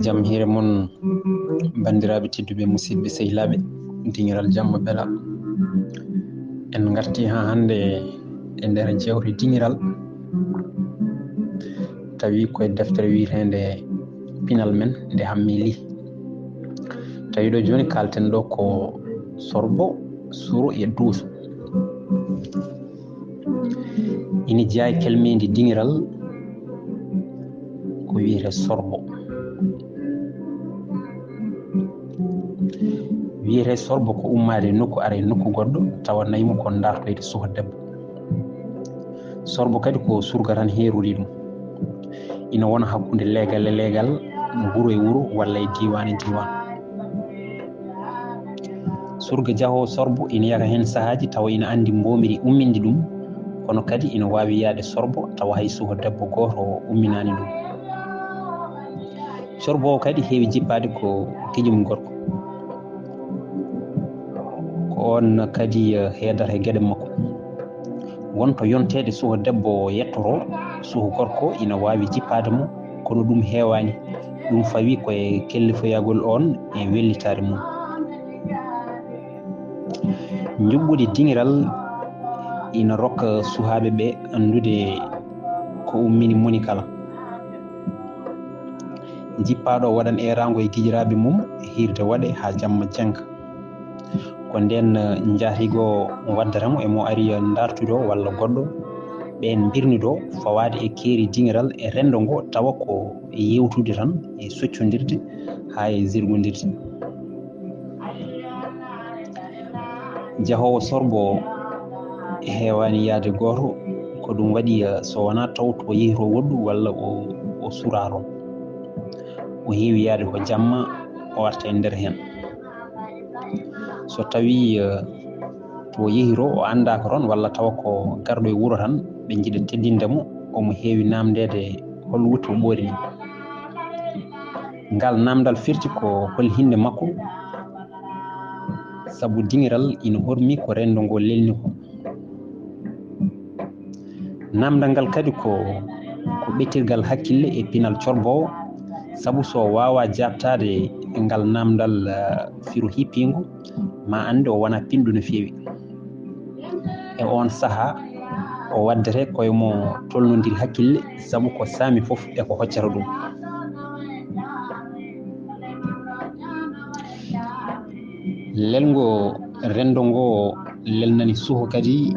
jam hire mon bandiraɓe tedduɓe musidɓe sehilaɓe dingiral jamma bela en garti ha hande e nder jewte dingiral tawi koye deftere witende pinal men nde hammili tawi ɗo joni kalten ɗo ko sorbo suro e duuso ina jeeya kelmedi dingiral ko wiyete sorbo wiyete sorbo ko ummade nokku ara nokku goɗɗo tawa nayimo ko dartoyde suka debbo sorbo kadi ko surga tan heeruli ɗum ina wona hakkude leegal e leegal wuro e wuro walla e diwan e diwan surga jahowo sorbo ina yaka hen sahaji tawa ina andi mbomiri umminde ɗum kono kadi ina wawi yaade sorbo tawa hay suka debbo goto umminani ɗum sorbo o kadi heewi jippade ko tijum gorko ko on kadi heedata e gueɗe makko wonto yontede suka debbo yettoro suka gorko ina wawi jippade mo kono ɗum heewani ɗum fawi koye kellifoyagol on e wellitare mum juɓɓude dingiral ina rokka suhaɓe ɓe andude ko ummini moni kala jippaɗo waɗan erago e guijiraɓe mum hirde waɗe ha jamma jangga ko nden jahigo waddatamo emo ari dartudo walla goɗɗo ɓen birnido fawade e keeri dingiral e rendo ngo tawa ko yewtude tan e soccodirde ha e zirgodirde jahowo sorbo heewani yaade goto ko ɗum waɗi so wona taw to yeehi to woɗɗu walla o suraron o heewi yaade ko jamma o warta e nder hen so tawi to yeehiro o andaka toon walla tawa ko garɗo e wuuro tan ɓe jiiɗa teddindemo omo heewi namdede hol wutte o ɓoori ni ngal namdal firti ko hol hinde makko saabu dingiral ina hormi ko rendo ngo lelni ko namdal ngal kadi ko ɓettirgal hakkille e pinal corbowo saabu so wawa jabtade ngal namdal firu hippingo ma ande o wona pinɗo no feewi e on saaha o waddete koyemo tolnodiri hakkille saabu ko saami foof eko hoccata ɗum lelgo rendo ngo lelnani suho kadi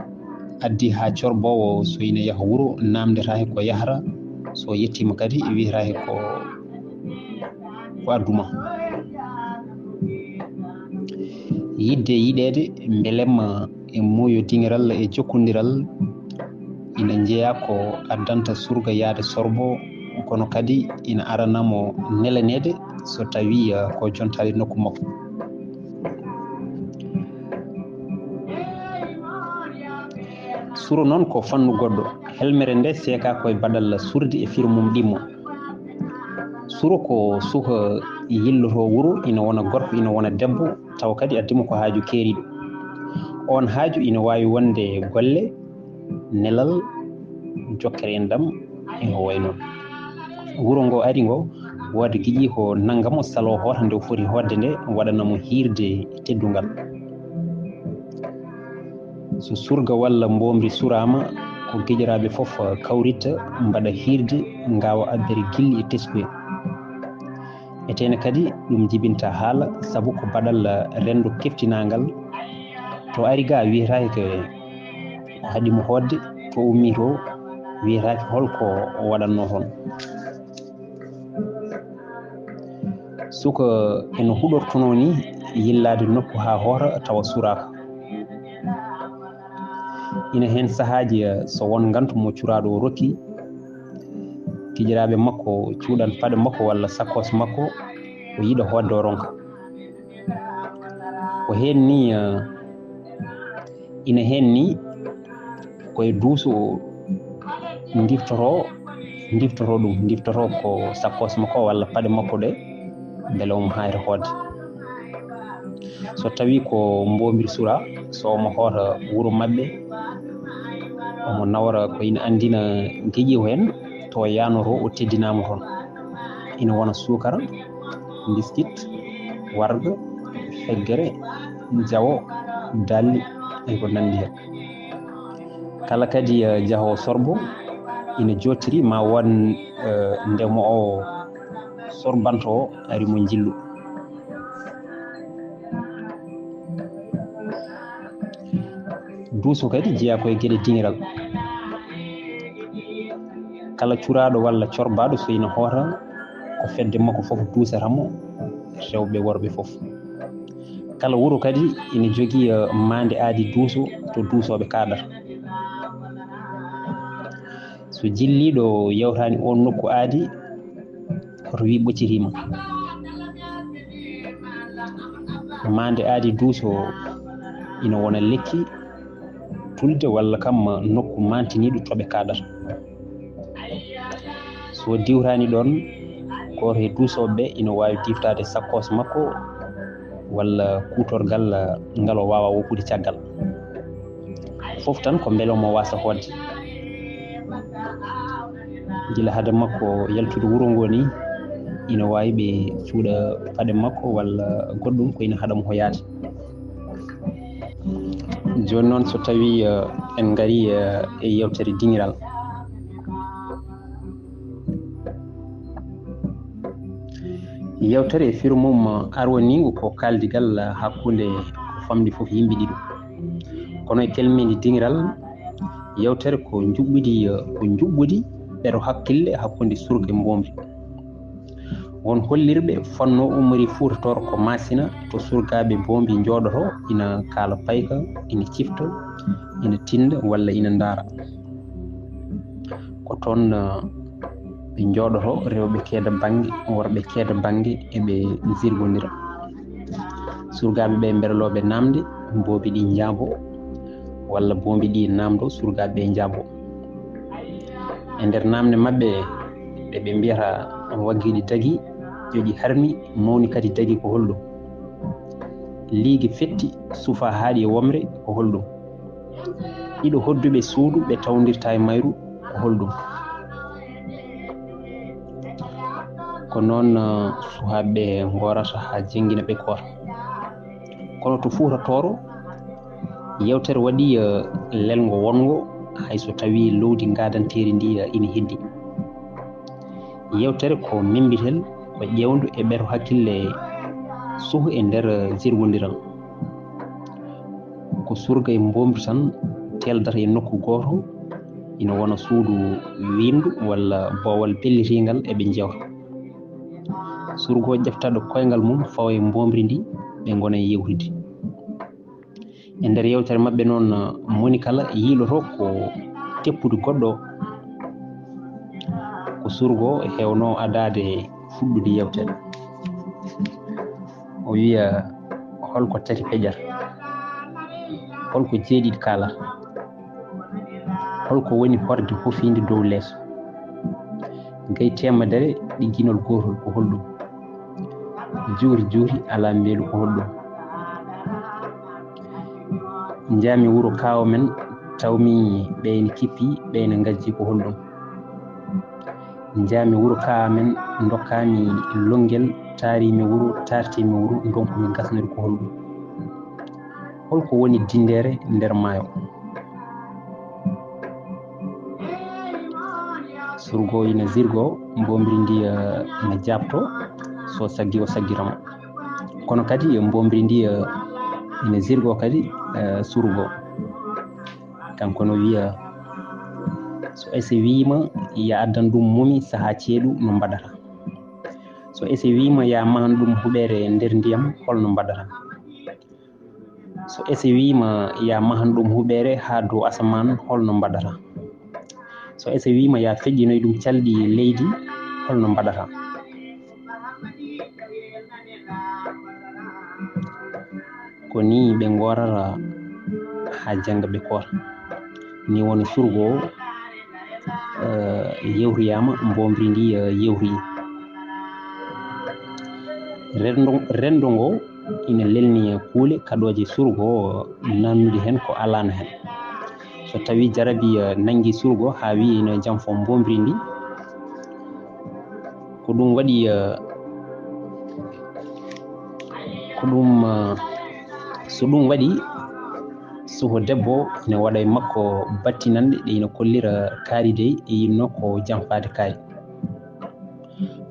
addi ha corbowo so ina yaha wuuro namdeta ko yahata so yettima kadi wiyata ko adduma yidde yiɗede beelema e muuyo dingiral e jokkodiral ina jeeya ko addanta surga yaade sorbo kono kadi ina aranamo nelanede so tawi ko jontade nokku makko suro noon ko fannu goɗɗo helmere nde seeka koye baɗal surde e firu mum ɗimmo suro ko suka yilloto wuuro ina wona gorko ina wona debbo taw kadi addimo ko haaju keeriɗo on haaju ina wawi wonde golle nelal jokkere en dam e ko way noon wuuro ngo ari ngo wode giƴi ko nanggamo salo hoota nde o foti hodde nde waɗanamo hirde teddungal so surga walla mbomri surama ko gueƴiraɓe foof kawritta mbaɗa hirde ngawa abbere gilli e teskuye etene kadi ɗum jibinta haala saabu ko baɗal rendo keftinagal to ari ga wiyetake ko haɗimo hodde to ummi to wiyetake holko o waɗanno toon suka eno huɗortono ni yillade nokku ha hoota tawa suraka ina hen sahaji so won gantumo curaɗo o rokki tijiraɓe makko cuuɗan paɗe makko walla sakkos makko o yiɗa hodde o ronka ko hen ni ina hen ni koye duuso diftoto ko sakkos makko walla paɗe makko ɗe beele omo hayta hodde so tawi ko mbomiri sura so omo hoota wuuro mabɓe omo nawra ko ina andina gueƴi o hen to yanoto o teddinama toon ina wona sukara, biskit, warga, feggere, jawo, dalli e ko nandi hen. Kala kadi jahowo sorbo ina jottiri ma won ndemo o sorbanto o ari mo jillu. Duuso kadi jeeya koye gueɗe dingiral. Kala curaɗo walla corbaɗo so ina hoota ko fedde makko fof duusatamo, rewɓe worɓe fof. Kala wuuro kadi ina jogui mande aadi duuso to duusoɓe kaɗata. So jilliɗo yewtani on nokku aadi oto wi ɓoccitima. Mande aadi duuso ina wona lekki tulde walla kam nokku mantiniɗo toɓe kaɗata. So diwtani ɗon goto e duusoɓeɓe ina wawi diwtade sakkos makko walla kutorgal ngal o wawa woppude caggal. Fof tan ko beele omo wasa hodde. Gila haade makko yaltude wuuro ngo ni ina wawi ɓe cuuɗa paɗe makko walla goɗɗum ko ina haɗamo hoyade. Joni noon so tawi en gari e yewtere dingiral, yewtere e firu mum arwanigo ko kaldigal hakkude ko famɗi fof yimɓe ɗiɗo. Kono e kelmedi dingiral yewtere ko juɓɓudi ɓeɗo hakkille hakkude surga e mbomri. Won hollirɓe fonno ummori fuutatoro ko masina to surgaɓe mbombi jooɗoto ina kaala payka, ina cifta, ina tinda walla ina ndaara. Ko toon ɓe jooɗoto rewɓe keeda banggue, worɓe keeda banggue eɓe zirgodira. Surgaɓe ɓe mberloɓe namde mboobi ɗi jaabo walla mbombi ɗi namdo surgaɓe ɓe jaabo. E nder namde mabɓe ɓe mbiyata waggiɗi dagui, joƴi harmi, mawni kadi dagui ko holɗum. Liigi fetti, suufa haaɗi e womre ko holɗum. Ɗiɗo hodduɓe suudu ɓe tawdirta e mayru ko holɗum. Ko noon sukaɓeɓe gorata ha jangguina ɓe koota. Kono to fuutatoro yewtere waɗi lelgo wongo hayso tawi lowdi gadanteri ndi ina heddi. Yewtere ko membitel, ko ƴewndu e ɓeto hakkille suhu e nder zirgodiral. Ko surga e mbomri tan teldata e nokku goto ina wona suudu windu walla boowal pellitigal eɓe jewta. Surgo ƴeftaɗo koyngal mum fawa e mbomri ndi ɓe gona e yewtude. E nder yewtere mabɓe noon moni kala yiiloto ko teppude goɗɗo ko surgo hewno adade fuɗɗude yewtere. O wiya holko tati peƴata, holko jeeɗiɗi kaalata, holko woni horde hofinde dow leeso, gay temedere ɗi guinol gotol ko holɗum, juuri ala mbeelu ko holɗum. Jaami wuro kaawo men tawmi ɓeyne kippi ɓeyne gajji ko holɗum. Jaami wuro kaawa men dokkami longuel taarimi wuro tartimi wuro donkumi gasnude ko holɗum. Holko woni dindere nder maayo. Surgo ina zirgo mbomri ndi ina jabto, so saggi o saggiramo. Kono kadi mbomri ndi ina zirgo kadi surgo. Kanko no wiya so ese wiima ya addan ɗum mumi saha ceeɗu no mbaɗata. So ese wiima ya mahan ɗum huɓere nder ndiyam holno mbaɗata. So ese wiima ya mahan ɗum huɓere ha dow asaman holno mbaɗata. So ese wiima ya feƴƴinoy ɗum calɗi leydi holno mbaɗata. Ko ni ɓe gorata ha janga ɓe koota. Ni woni surgo yewtoyama mbomri ndi yewtoyi. Rendo ngo ina lelni kuule kaɗoje surgo nannude hen ko alano hen. So tawi jarabi nangi surgo ha wi ina janfo mbomri ndi ko ɗum waɗi so ɗum waɗi suho debbo ina waɗa e makko battinande ɗe ina kollira kaari dey e yinno ko janfade kaari,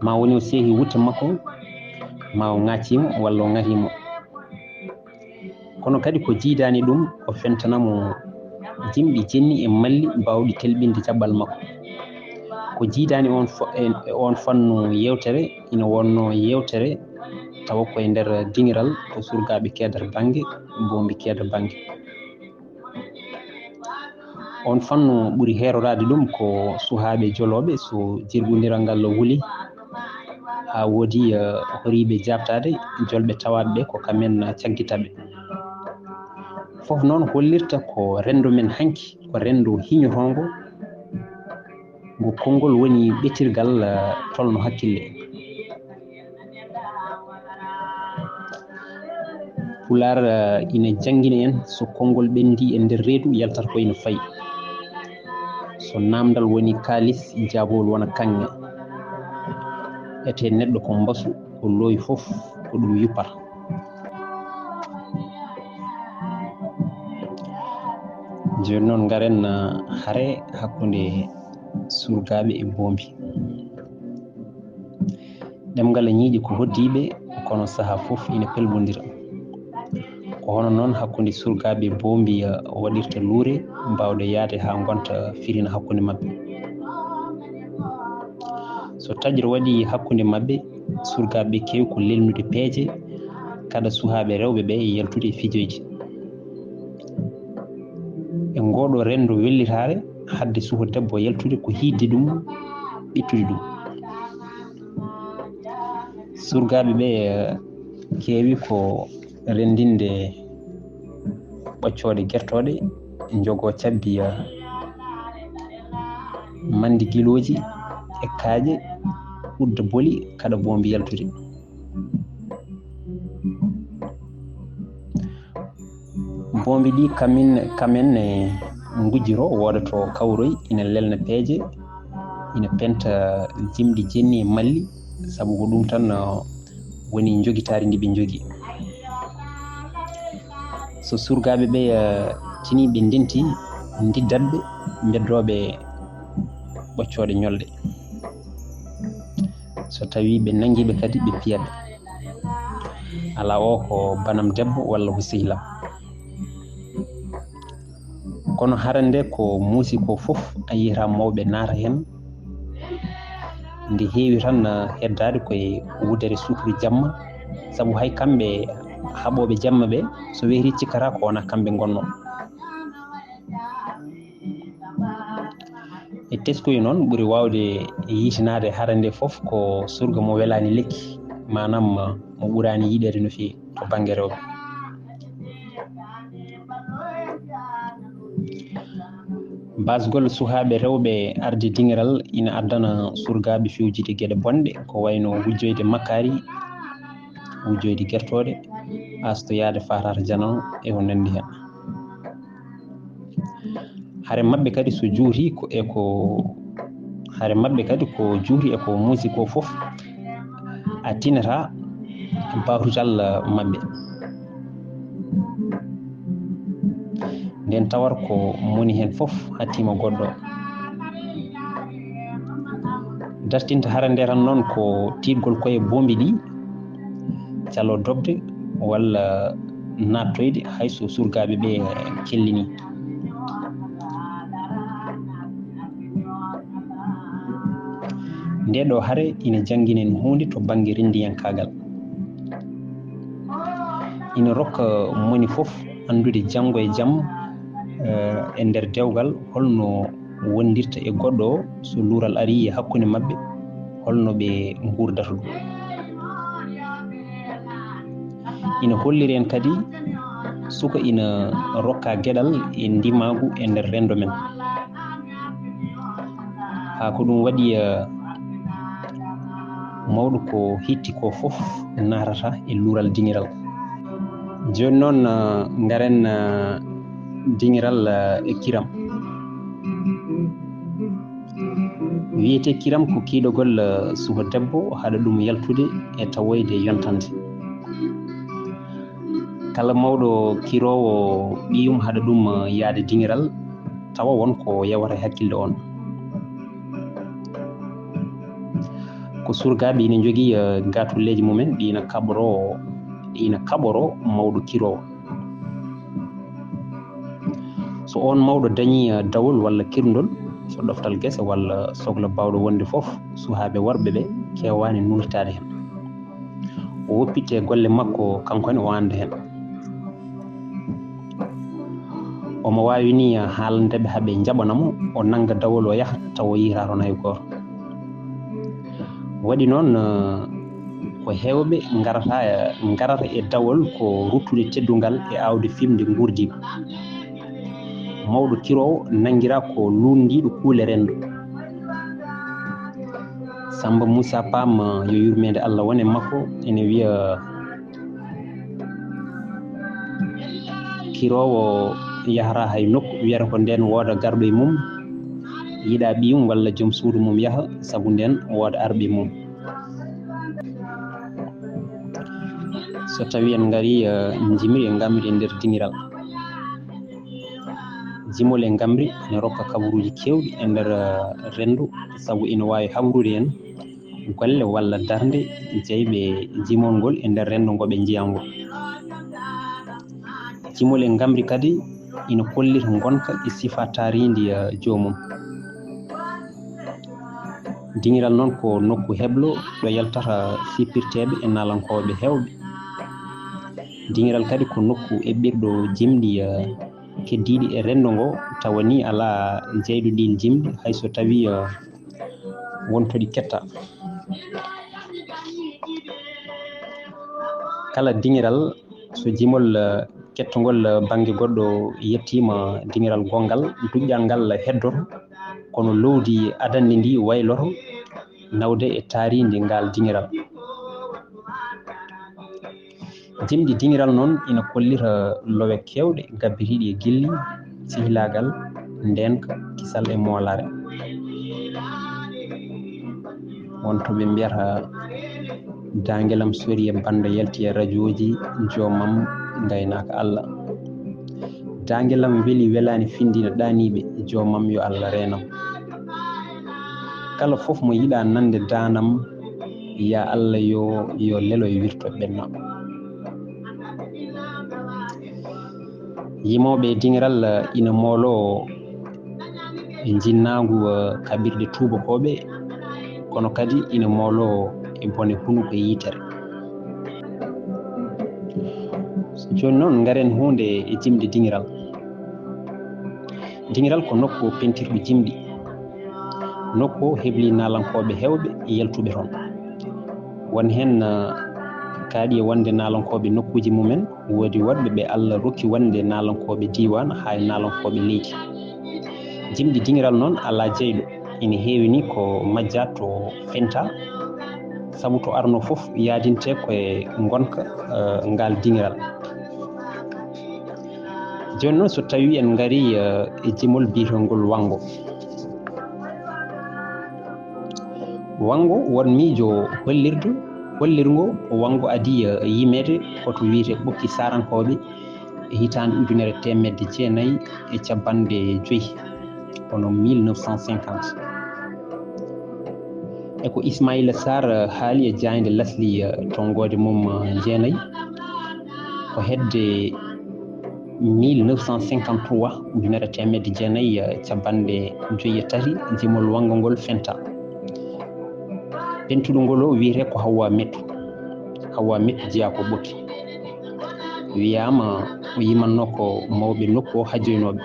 ma woni o seehi wutte makko, ma o ŋaccimo walla o ŋahimo. Kono kadi ko jiidani ɗum o fentanamo jimɗi jenni e malli mbawɗi telɓinde jaɓɓal makko. Ko jiidani on fannu yewtere ina wonno yewtere tawa koye nder dingiral to surgaɓe keedata banggue, boombi keeda banggue. On fannu ɓuri herorade ɗum ko suhaɓe joloɓe so jirɓodiral ngal wuuli ha woodi horiɓe jabtade jolɓe tawaɓe ko kamen caggitaɓe. Fof noon hollirta ko rendo men hanki ko rendo hiñotongo ngo konngol woni ɓetirgal tolno hakkille. Pular ina jangina en so konngol ɓendi e nder reedu yaltata ko ina fayi, so namdal woni kalis jabowol wona kanŋe, ete neɗɗo ko mbasu ko looyi fof ko ɗum yuppata. Joni noon garen haare hakkunde surgaɓe e boombi. Ɗemgal ñiiƴi ko hoddiɓe kono saaha fof ina pelmodira. Ko hono noon hakkunde surgaɓe e boombi waɗirta luure mbawde yaade ha gonta firina hakkunde mabɓe. So tajiro waɗi hakkunde mabɓe surgaɓe kewi ko lelnude peeje kada suhaɓe rewɓe ɓe e yaltude e fijoji. E ngoɗo rendo wellitare hadde suho debbo yaltude ko hidde ɗum ɓittude ɗum. Surgaɓe ɓe kewi ko rendinde ɓoccode guertoɗe, jogo cabbi mandi guiloji e kaaƴe udda boli kada boombi yaltude. Boombi ɗi kamen gujjiro wodato kawroy ina lelna peeje, ina penta jimɗi jenni e malli, sabu ko ɗum tan woni jogitari ndi ɓe jogi. So surgaɓe ɓe tini ɓe ndenti diddatɓe beddoɓe ɓoccode ñolɗe, so tawi ɓe nanguiɓe kadi ɓe piyaɓe, ala o ko banam debbo walla ko sehlam. Kono harande ko muusi ko fof a yiyata mawɓe naata hen nde heewi tan heddade koye wudere suturu jamma, sabu hay kamɓe haɓoɓe jamma ɓe so wehri cikkata ko wona kamɓe gonno. E teskoyo noon ɓuri wawde yiitinade harande fof ko surga mo welani lekki, manam mo ɓurani yiɗede no fewi to banggue rewɓe. Basgol suhaɓe rewɓe arde dingiral ina addana surgaɓe fewjide gueɗe bonɗe ko wayno wujjoyde makkari, wujjoyde guertoɗe, astoyade fatata janano e ko nandi hen. Haare mabɓe kadi so juuti ko juuti eko muusi ko fof a tinata batutal mabɓe. Nden tawar ko moni hen fof hattima goɗɗo. Dartinta harande tan noon ko tiɗgol koye boombi ɗi, calo dobde walla nattoyde hayso surgaɓe ɓe kellini. Nde ɗo haare ina jangguinen hunde to banggue rendiyankagal. Ina rokka moni fof andude janggo e jaam e nder dewgal holno wondirta e goɗɗo o so luural ari e hakkunde mabɓe, holno ɓe gurdata ɗum. Ina holliri en kadi suka ina rokka gueɗal e ndimagu e nder rendo men, ha ko ɗum waɗi mawɗo ko hitti ko fof natata e luural dingiral. Joni noon garen dingiral e kiram. wiyete kiram ko kiidogol suho debbo haɗa ɗum yaltude e tawoyde yontande. Kala mawɗo kirowo ɓiyum haɗa ɗum yaade dingiral tawa wonko yewata hakkille on. Ko surgaɓe ina jogii gatulleji mumen ɗina kaɓoro mawɗo kirowo. So on mawɗo dañi dawol walla kirndol, so ɗoftal gese walla sohla bawɗo wonde fof, suhaaɓe worɓe ɓe kewani nultade hen. O woppitte golle makko kankone o anda hen. Omo wawi ni haalandeɓe haaɓe jaɓanamo o nanga dawol o yaha taw o yihata toon hay goto. Waɗi noon ko hewɓe garata e dawol ko ruttude teddungal e awde fimde gurdiba. Mawɗo kirowo nangira ko lundiɗo kuule rendo. Samba Moussa Pam yo yurmede Allah wone makko ene wiya kirowo yahata hay nokku wiyata ko nden wooda garɗo e mum yiɗa ɓiyum walla joom suudu mum yaha saabu nden wooda arɓe mum. So tawi en gari jimri e gamri e nder dingiral, jimol e gamri ene rokka kabaruji kewɗi e nder rendu saabu ina wawi habrude en golle walla darde jeyɓe jimol ngol e nder rendu ngo ɓe jiyangol. Jimol e gamri kadi ina kollita gonka e sifa taridi jomum. Dingiral noon ko nokku heblo ɗo yaltata sippirteɓe e nalankoɓe hewɓe. Dingiral kadi ko nokku eɓɓirɗo jimɗi keddiɗi e rendo ngo tawa ni ala jeyɗo ɗin jimɗi hayso tawi wontoɗi ketta. Kala dingiral so jimol kettogol banggue goɗɗo yettima dingiral gongal, duƴƴal ngal heddoto kono lowdi adande ndi wayloto nawde e taaride ngal dingiral. Jimɗi dingiral noon ina kollita lowe kewɗe gabbitiɗi e gilli, sihilagal, ndenka, kisal e molare. Wonto ɓe mbiyata danguelam sori e banda yalti e radio ji jomam gaynaka Allah. Danguelam weeli welani findina ɗaniɓe jomam yo Allah renam. Kala fof mo yiɗa nande danam ya Allah yo lelo e wirtoɓe ɓenna. Yimoɓe dingiral ina moolo e jinnagu kaɓirɗe tubakoɓe kono kadi ina moolo e bone hunuko e yitere. Joni noon garen hunde e jimɗi dingiral. Dingiral ko nokku pentirɗo jimɗi, nokku hebli nalankoɓe hewɓe yaltuɓe toon. Won hen kaaɗi e wonde nalankoɓe nokkuji mumen, woodi woɗɓe ɓe Allah rokki wonde nalankoɓe diwan ha nalankoɓe leydi. Jimɗi dingiral noon ala jeyɗo, ina heewi ni ko majja to fenta saabu to arno fof yaadinte koye gonka ngal dingiral. Joni noon so tawi en gari e jimol biyetongol wango. Wango won miijo hollirgo wango adi yimede koto wiyete ɓokki sarankoɓe e hitande 1950 e capanɗe 5 kono 1950. Eko Ismaila Sarr haali e jayde lasli tongode mum jeenayi ko hedde 1953 ujunere temedde jeenayi capanɗe 53 jimol wango ngol fenta. Pentuɗo ngol o wiyete ko Hawwa Mettu jeeya ko ɓokki. Wiyama o yimanno ko mawɓe nokku o hajoynoɓe.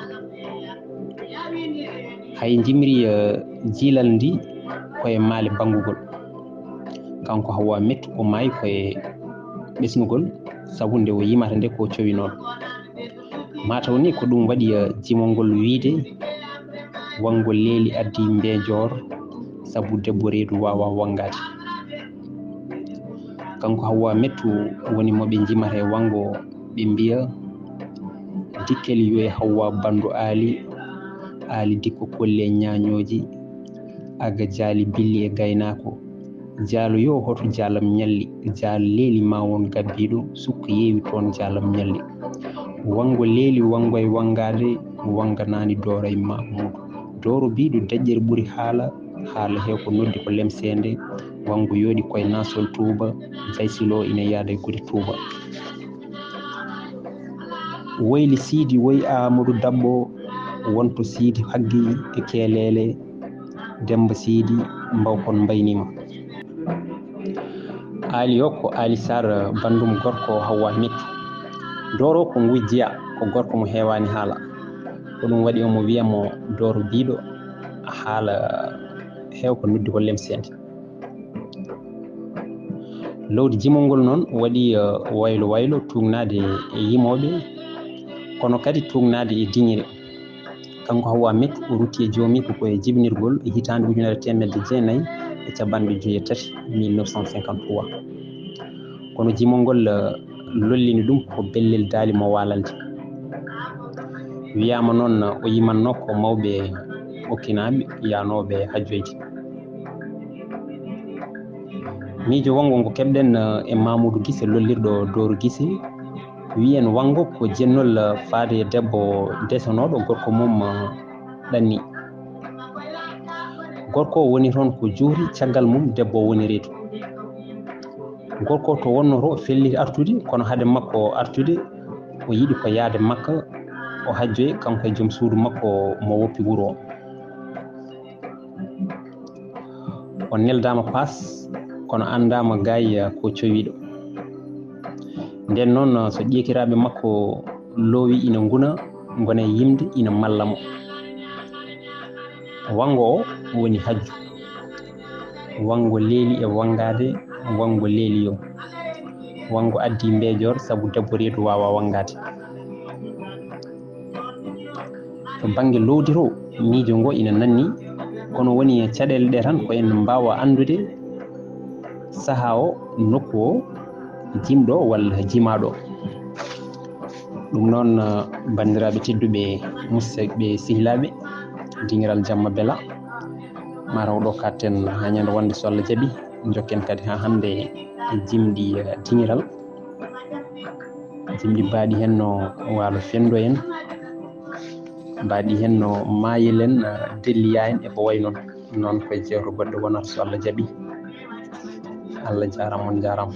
Hay jimri jiilal ndi koye maale bangugol. Kanko Hawwa Mettu o maayi koye ɓesnugol sabu nde o yimata nde ko cowi noon. Mataw ni ko ɗum waɗi jimol ngol wiide wangol leeli addi mbeejor sabu debbo reedu wawa wangade. Kanko Hawwa Mettu woni moɓe jimata e wango ɓe mbiya dikkel yoye Hawwa bandu aali dikko kolle ñañoji aga jaali billi e gaynako jaalu yo hoto jaalam ñalli jaalu leeli ma won gabbiɗo sukka yeewi toon jaalam ñalli wango leeli wango e wangade wanganani doora e mahmudu dooro biɗo daƴƴere ɓuuri haala hew ko noddi ko lemsende wango yooɗi koye nasol tuuba jaysilo ina yaada e guri tuuba woyli siidi woyi amadou dabbo wonto siidi haggi e keelele demba siidi mbawkon mbaynima ali yokko ali sar bandum gorko Hawwa Mettu dooro ko ngujjiya ko gorko mo heewani haala ko ɗum waɗi omo wiyamo dooro biiɗo haala heew ko noddi ko lemsede lowdi jimol ngol noon waɗi waylo tugnade e yimoɓe kono kadi tugnade e diŋire kanko Hawwa Mettu o rutti e joomi ko koye jibinirgol e hitande 1953 e capanɗe 13 1953 kono jimol ngol lollini ɗum ko bellel daali mo walalde wiyama noon o yimanno ko mawɓe okkinaɓe yanoɓe hajjoyde miijo wango ngo keɓɗen e Mamoudou Guissé lollirɗo Dooro Guissé wiyen wango ko jennol faade debbo desanoɗo gorko mum ɗanni gorko o woni toon ko juuri caggal mum debbo o woni reedu gorko to wonnoto felliti artude kono haade makko artude o yiɗi ko yaade makka o hajjoye kanko e joom suudu makko mo woppi wuro o neldama paas kono andama gaay ko cowiɗo nden noon so ƴekiraɓe makko loowi ina gona e yimde ina mallamo wango o woni hajju wango leeli e wangade wango leeli yo wango addi mbeejor saabu debbo reedu wawa wangade to banggue lowdi to miijo ngo ina nanni kono woni caɗele ɗe tan ko en mbawa andude saaha o nokku o jimɗo walla jimaɗo ɗum noon bandiraɓe tedduɓe musidɓe sehilaɓe dingiral jamma beela mataw ɗo katten ha ñande wonde so Allah jaaɓi jokken kadi ha hande e jimɗi dingiral jimɗi mbaɗi hen no waalo Fendo en mbaɗi hen no Mayel en Delliya en eko way noon koye jewte goɗɗe wonata so Allah jaaɓi Allah jarama on jarama